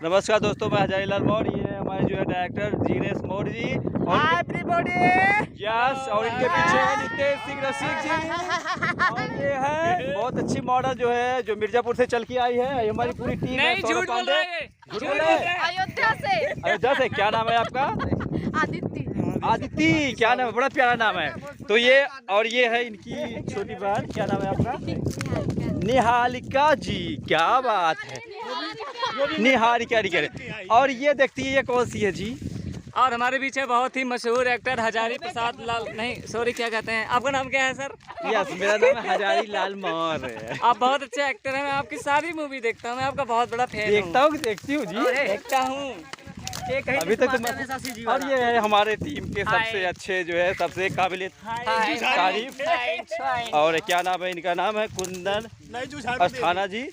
नमस्कार दोस्तों, मैं हजारीलाल मौर्य। ये हमारे जो है डायरेक्टर जीनेश मौर्य जी यस, और इनके पीछे है नितेश सिंह रसिक जी। और ये है बहुत अच्छी मॉडल जो है जो मिर्जापुर से चल के आई है। ये हमारी पूरी टीम है। झूठ बोल रहे हैं। अयोध्या से। क्या नाम है आपका? आदित्य। क्या नाम है? बड़ा प्यारा नाम है। तो ये और ये है इनकी छोटी बहन। क्या नाम है आपका? निहारिका जी। क्या बात है, निहारिका। और ये देखती है, ये कौन सी है जी? और हमारे पीछे बहुत ही मशहूर एक्टर हजारी प्रसाद लाल, नहीं सॉरी, क्या कहते हैं? आपका नाम क्या है सर? यस, मेरा नाम है हजारीलाल मौर्य। आप बहुत अच्छे एक्टर हैं। मैं आपकी सारी मूवी देखता हूँ। मैं आपका बहुत बड़ा फैन हूँ। देखती हूँ जी, देखता हूँ। अभी तक तो। और ये है हमारे टीम के सबसे अच्छे जो है, सबसे काबिल तारीफ। और क्या नाम है इनका? नाम है कुंदन अस्थाना जी,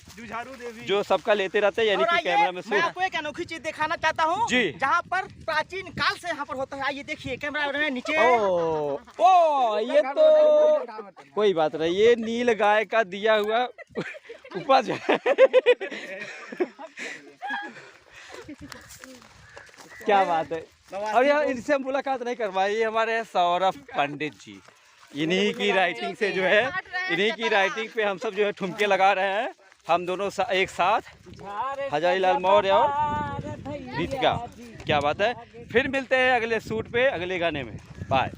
जो सबका लेते रहते हैं, यानी कि कैमरा में मैं आपको एक अनोखी चीज दिखाना चाहता हूँ जी, जहाँ पर प्राचीन काल से यहाँ पर होता है। ये देखिए कैमरा में नीचे। ओ ये तो कोई बात नहीं, ये नील गाय का दिया हुआ उपज है। क्या बात है। और यार इनसे हम मुलाकात नहीं करवाई। ये हमारे हैं सौरभ पंडित जी। इन्हीं की राइटिंग से जो है, इन्हीं की राइटिंग पे हम सब जो है ठुमके लगा रहे हैं। हम दोनों एक साथ, हजारीलाल मौर्य और रीतिका। क्या बात है। फिर मिलते हैं अगले शूट पे, अगले गाने में। बाय।